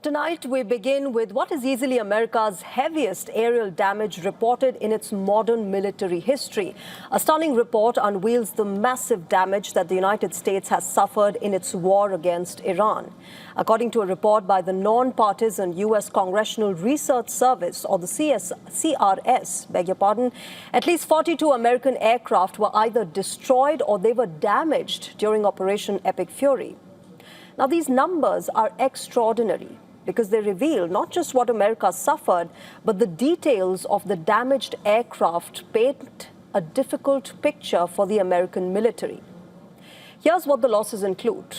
Tonight, we begin with what is easily America's heaviest aerial damage reported in its modern military history. A stunning report unveils the massive damage that the United States has suffered in its war against Iran. According to a report by the non-partisan U.S. Congressional Research Service, or the CRS, beg your pardon, at least 42 American aircraft were either destroyed or they were damaged during Operation Epic Fury. Now, these numbers are extraordinary, because they reveal not just what America suffered, but the details of the damaged aircraft paint a difficult picture for the American military. Here's what the losses include.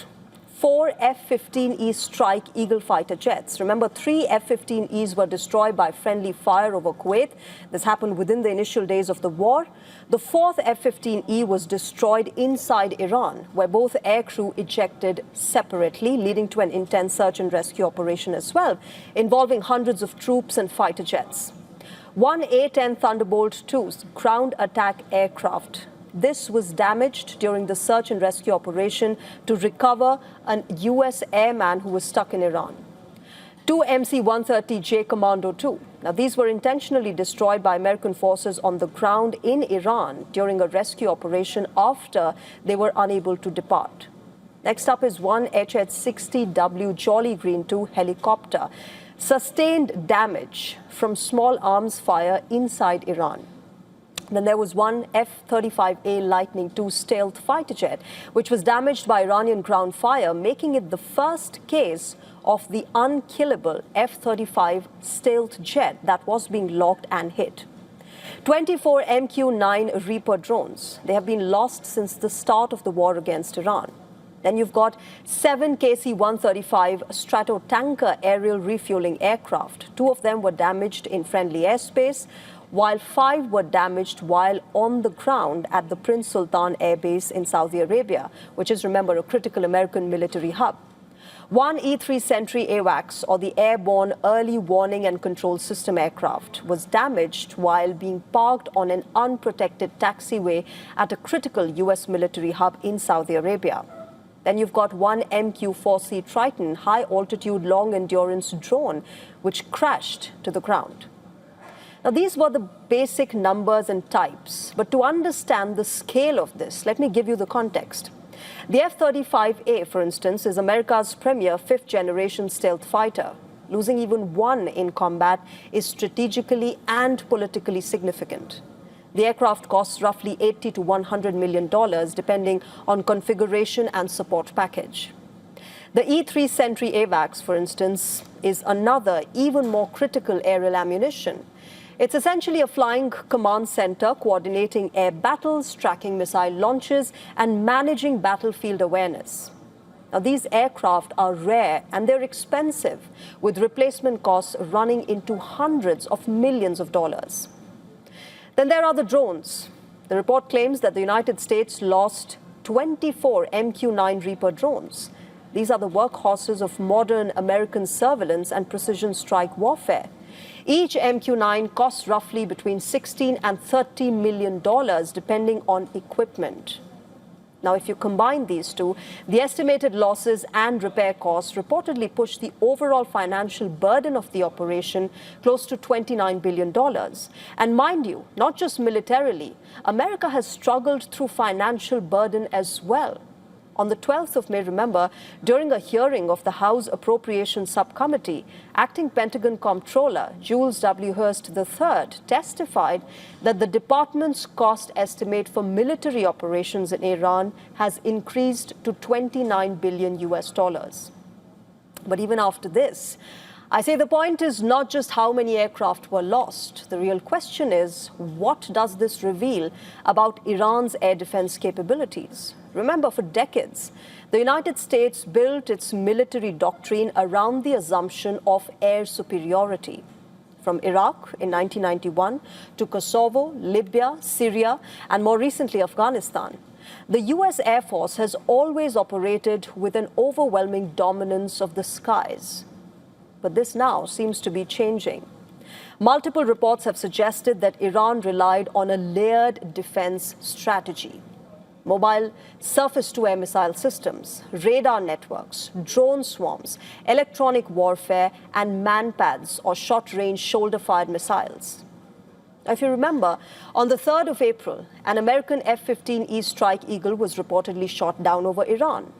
4 F-15E Strike Eagle fighter jets. Remember, 3 F-15Es were destroyed by friendly fire over Kuwait. This happened within the initial days of the war. The 4th F-15E was destroyed inside Iran, where both aircrew ejected separately, leading to an intense search and rescue operation as well, involving hundreds of troops and fighter jets. 1 A-10 Thunderbolt II ground attack aircraft. This was damaged during the search and rescue operation to recover a U.S. airman who was stuck in Iran. 2 MC-130J Commando II. Now, these were intentionally destroyed by American forces on the ground in Iran during a rescue operation after they were unable to depart. Next up is 1 HH-60W Jolly Green II helicopter. Sustained damage from small arms fire inside Iran. Then there was 1 F-35A Lightning II stealth fighter jet, which was damaged by Iranian ground fire, making it the first case of the unkillable F-35 stealth jet that was being locked and hit. 24 MQ-9 Reaper drones. They have been lost since the start of the war against Iran. Then you've got 7 KC-135 Stratotanker aerial refueling aircraft. 2 of them were damaged in friendly airspace, while 5 were damaged while on the ground at the Prince Sultan Air Base in Saudi Arabia, which is, remember, a critical American military hub. 1 E-3 Sentry AWACS, or the Airborne Early Warning and Control System aircraft, was damaged while being parked on an unprotected taxiway at a critical U.S. military hub in Saudi Arabia. Then you've got 1 MQ-4C Triton high-altitude long-endurance drone, which crashed to the ground. Now, these were the basic numbers and types, but to understand the scale of this, let me give you the context. The F-35A, for instance, is America's premier 5th-generation stealth fighter. Losing even one in combat is strategically and politically significant. The aircraft costs roughly $80 to $100 million, depending on configuration and support package. The E-3 Sentry AWACS, for instance, is another, even more critical aerial ammunition. It's essentially a flying command center coordinating air battles, tracking missile launches, and managing battlefield awareness. Now, these aircraft are rare and they're expensive, with replacement costs running into hundreds of millions of dollars. Then there are the drones. The report claims that the United States lost 24 MQ-9 Reaper drones. These are the workhorses of modern American surveillance and precision strike warfare. Each MQ-9 costs roughly between $16 and $30 million, depending on equipment. Now, if you combine these two, the estimated losses and repair costs reportedly push the overall financial burden of the operation close to $29 billion. And mind you, not just militarily, America has struggled through financial burden as well. On the 12th of May, remember, during a hearing of the House Appropriations Subcommittee, Acting Pentagon Comptroller Jules W. Hurst III testified that the department's cost estimate for military operations in Iran has increased to $29 billion US. But even after this, I say the point is not just how many aircraft were lost. The real question is, what does this reveal about Iran's air defense capabilities? Remember, for decades, the United States built its military doctrine around the assumption of air superiority. From Iraq in 1991 to Kosovo, Libya, Syria, and more recently Afghanistan, the U.S. Air Force has always operated with an overwhelming dominance of the skies. But this now seems to be changing. Multiple reports have suggested that Iran relied on a layered defense strategy. Mobile surface-to-air missile systems, radar networks, drone swarms, electronic warfare, and manpads or short-range shoulder-fired missiles. If you remember, on the 3rd of April, an American F-15E Strike Eagle was reportedly shot down over Iran.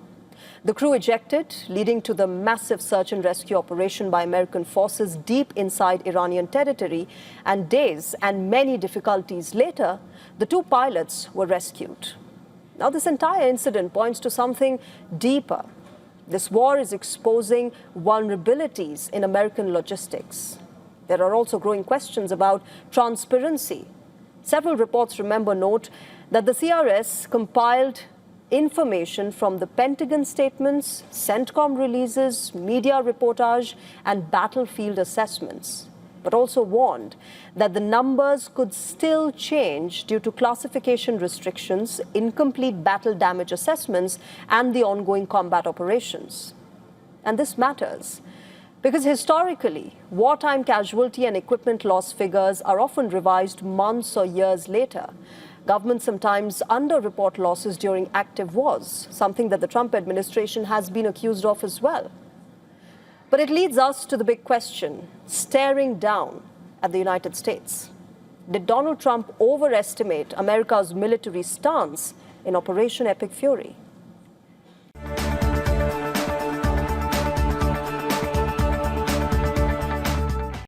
The crew ejected, leading to the massive search and rescue operation by American forces deep inside Iranian territory, and days and many difficulties later, the two pilots were rescued. Now, this entire incident points to something deeper. This war is exposing vulnerabilities in American logistics. There are also growing questions about transparency. Several reports, remember, note that the CRS compiled information from the Pentagon statements, CENTCOM releases, media reportage, and battlefield assessments, but also warned that the numbers could still change due to classification restrictions, incomplete battle damage assessments, and the ongoing combat operations. And this matters because historically, wartime casualty and equipment loss figures are often revised months or years later. Governments sometimes underreport losses during active wars, something that the Trump administration has been accused of as well. But it leads us to the big question, staring down at the United States. Did Donald Trump overestimate America's military stance in Operation Epic Fury?